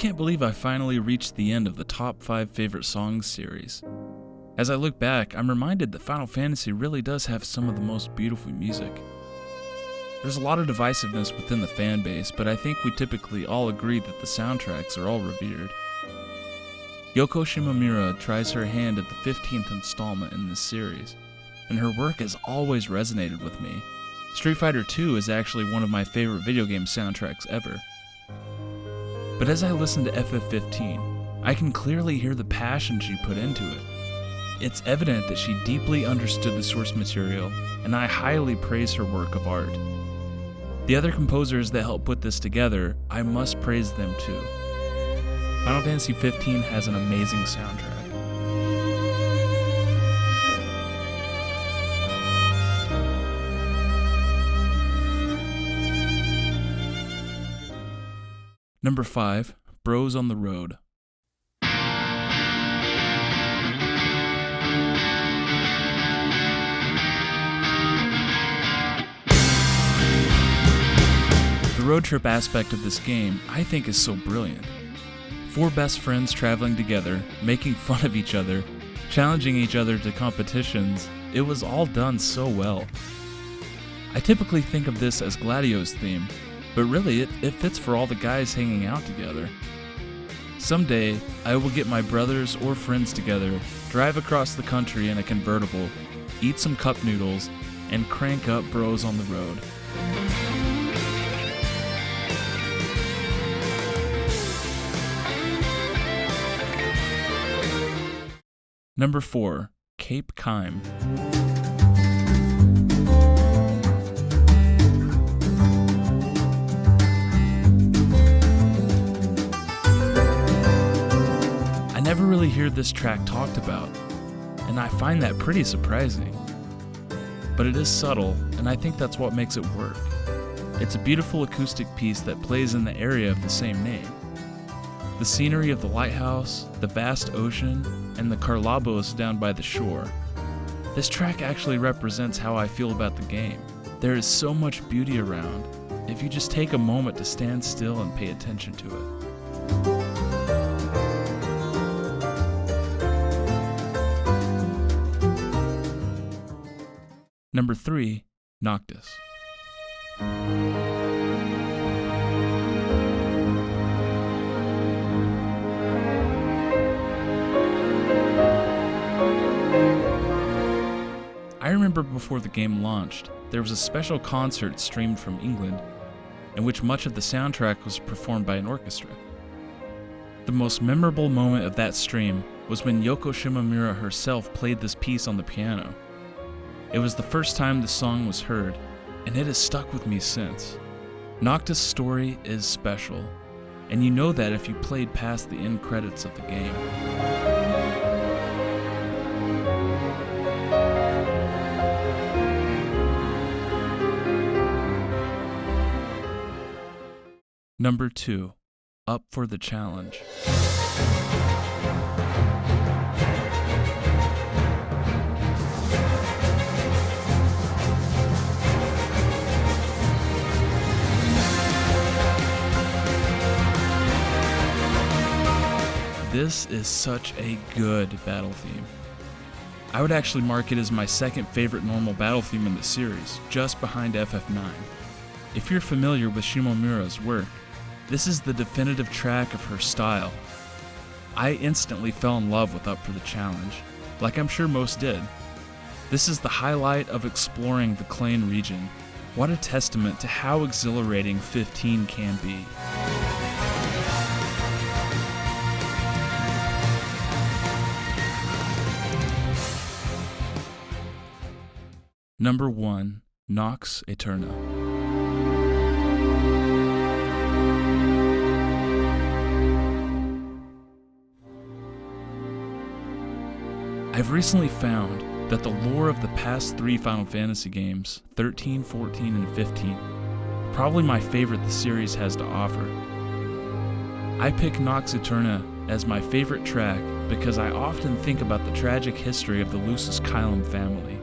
can't believe I finally reached the end of the top 5 favorite songs series. As I look back, I'm reminded that Final Fantasy really does have some of the most beautiful music. There's a lot of divisiveness within the fan base, but I think we typically all agree that the soundtracks are all revered. Yoko Shimomura tries her hand at the 15th installment in this series, and her work has always resonated with me. Street Fighter II is actually one of my favorite video game soundtracks ever. But as I listen to FF15, I can clearly hear the passion she put into it. It's evident that she deeply understood the source material, and I highly praise her work of art. The other composers that helped put this together, I must praise them too. Final Fantasy XV has an amazing soundtrack. Number 5, Bros on the Road. The road trip aspect of this game, I think, is so brilliant. 4 best friends traveling together, making fun of each other, challenging each other to competitions, it was all done so well. I typically think of this as Gladio's theme, but really it fits for all the guys hanging out together. Someday, I will get my brothers or friends together, drive across the country in a convertible, eat some cup noodles, and crank up Bros on the Road. Number 4, Cape Kime. I never really hear this track talked about, and I find that pretty surprising. But it is subtle, and I think that's what makes it work. It's a beautiful acoustic piece that plays in the area of the same name. The scenery of the lighthouse, the vast ocean, and the Carlabos down by the shore. This track actually represents how I feel about the game. There is so much beauty around, if you just take a moment to stand still and pay attention to it. Number 3, Noctus. I remember before the game launched, there was a special concert streamed from England, in which much of the soundtrack was performed by an orchestra. The most memorable moment of that stream was when Yoko Shimomura herself played this piece on the piano. It was the first time the song was heard, and it has stuck with me since. Noctus' story is special, and you know that if you played past the end credits of the game. Number 2, Up for the Challenge. This is such a good battle theme. I would actually mark it as my second favorite normal battle theme in the series, just behind FF9. If you're familiar with Shimomura's work, this is the definitive track of her style. I instantly fell in love with Up for the Challenge, like I'm sure most did. This is the highlight of exploring the Clane region. What a testament to how exhilarating 15 can be. Number 1, Nox Eterna. I've recently found that the lore of the past 3 Final Fantasy games, 13, 14, and 15, are probably my favorite the series has to offer. I pick Nox Eterna as my favorite track because I often think about the tragic history of the Lucis Kylum family.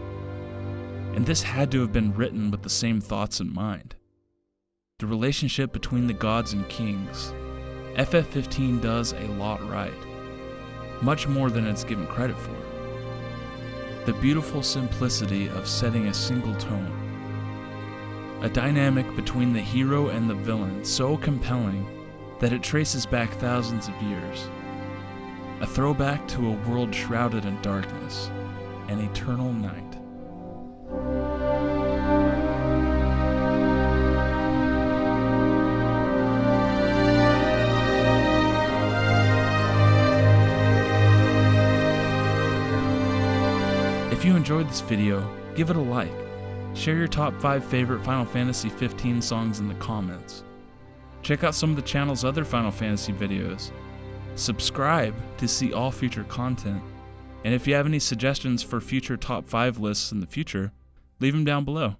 And this had to have been written with the same thoughts in mind. The relationship between the gods and kings, FF15 does a lot right, much more than it's given credit for. The beautiful simplicity of setting a single tone, a dynamic between the hero and the villain so compelling that it traces back thousands of years, a throwback to a world shrouded in darkness, an eternal night. If you enjoyed this video, give it a like. Share your top 5 favorite Final Fantasy XV songs in the comments. Check out some of the channel's other Final Fantasy videos. Subscribe to see all future content. And if you have any suggestions for future top 5 lists in the future, leave them down below.